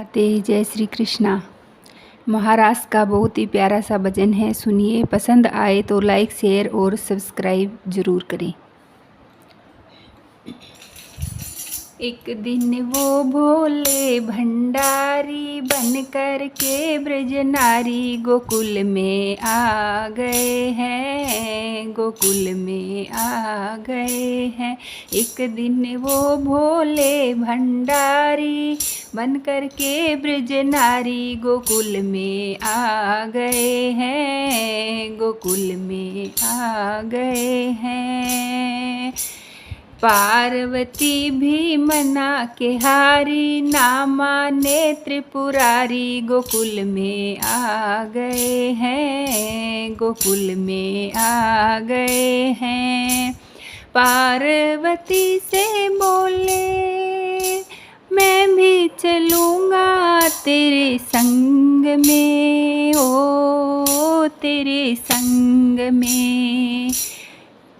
राधे, जय श्री कृष्णा। महाराष्ट्र का बहुत ही प्यारा सा भजन है, सुनिए। पसंद आए तो लाइक, शेयर और सब्सक्राइब ज़रूर करें। एक दिन वो भोले भंडारी बन कर के ब्रज नारी गोकुल में आ गए हैं, गोकुल में आ गए हैं। एक दिन वो भोले भंडारी बन कर के ब्रज नारी गोकुल में आ गए हैं, गोकुल में आ गए हैं। पार्वती भी मना के हारी, ना माने त्रिपुरारी गोकुल में आ गए हैं, गोकुल में आ गए हैं। पार्वती से बोले मैं भी चलूँगा तेरे संग में, ओ तेरे संग में।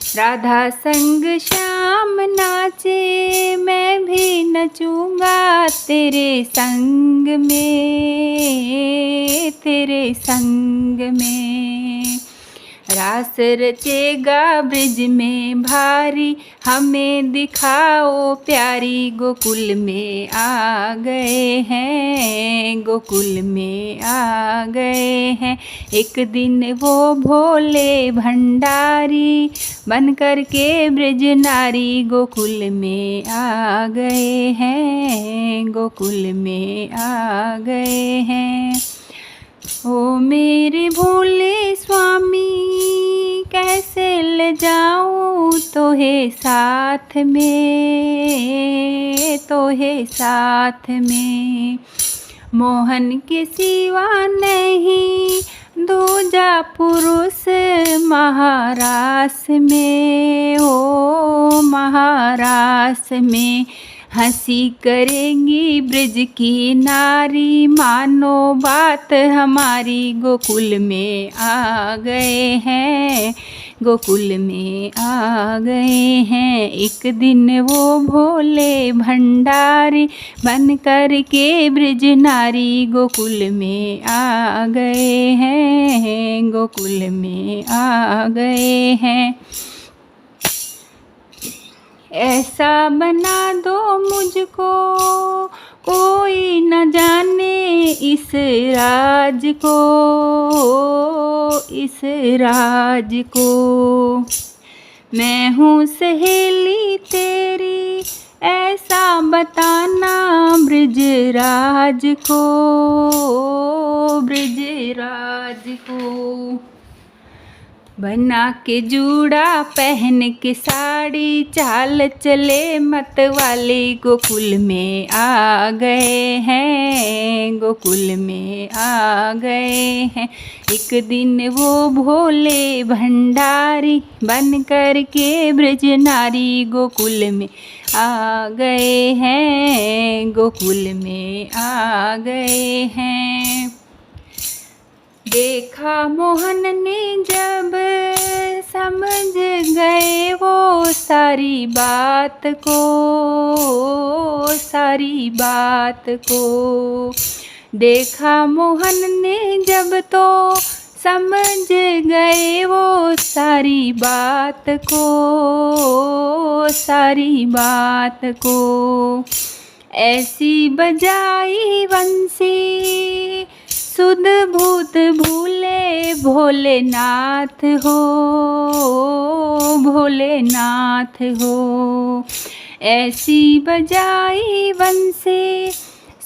राधा संग श्याम नाचे, मैं भी नचूँगा तेरे संग में, तेरे संग में। रास रचेगा ब्रिज में भारी, हमें दिखाओ प्यारी गोकुल में आ गए हैं, गोकुल में आ गए हैं। एक दिन वो भोले भंडारी बन कर के ब्रज नारी गोकुल में आ गए हैं, गोकुल में आ गए हैं। ओ मेरे भोले स्वामी कैसे ले जाऊँ तोहे साथ में, तोहे साथ में। मोहन के सिवा नहीं दूजा पुरुष महाराष्ट्र में, ओ महाराष्ट्र में। हंसी करेंगी ब्रज की नारी, मानो बात हमारी गोकुल में आ गए हैं, गोकुल में आ गए हैं। एक दिन वो भोले भंडारी बन कर के ब्रज नारी गोकुल में आ गए हैं, गोकुल में आ गए हैं। ऐसा बना दो मुझको कोई न जाने इस राज को, इस राज को। मैं हूँ सहेली तेरी ऐसा बताना ब्रजराज को, ब्रजराज को। बना के जूड़ा पहन के साड़ी, चाल चले मत वाली गोकुल में आ गए हैं, गोकुल में आ गए हैं। एक दिन वो भोले भंडारी बन कर के ब्रज नारी गोकुल में आ गए हैं, गोकुल में आ गए हैं। देखा मोहन ने जब समझ गए वो सारी बात को, सारी बात को। देखा मोहन ने जब तो समझ गए वो सारी बात को, सारी बात को। ऐसी बजाई बंसी सुध भूत भूले भोलेनाथ हो, भोलेनाथ हो। ऐसी बजाई बंसी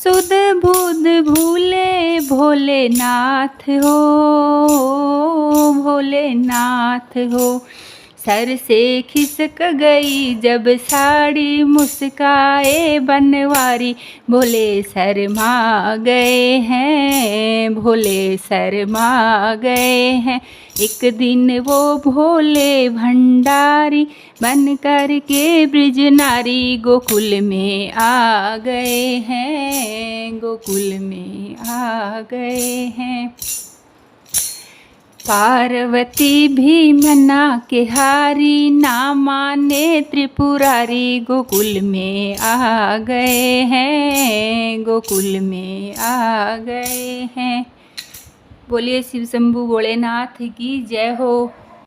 सुध भूत भूले भोलेनाथ हो, भोलेनाथ हो। सर से खिसक गई जब साड़ी, मुस्काए बनवारी भोले शर्मा गए हैं, भोले शर्मा गए हैं। एक दिन वो भोले भंडारी बन कर के ब्रज नारी गोकुल में आ गए हैं, गोकुल में आ गए हैं। पार्वती भी मना के हारी, ना माने त्रिपुरारी, गोकुल में आ गए हैं, गोकुल में आ गए हैं। बोलिए शिव शंभू भोलेनाथ की जय हो।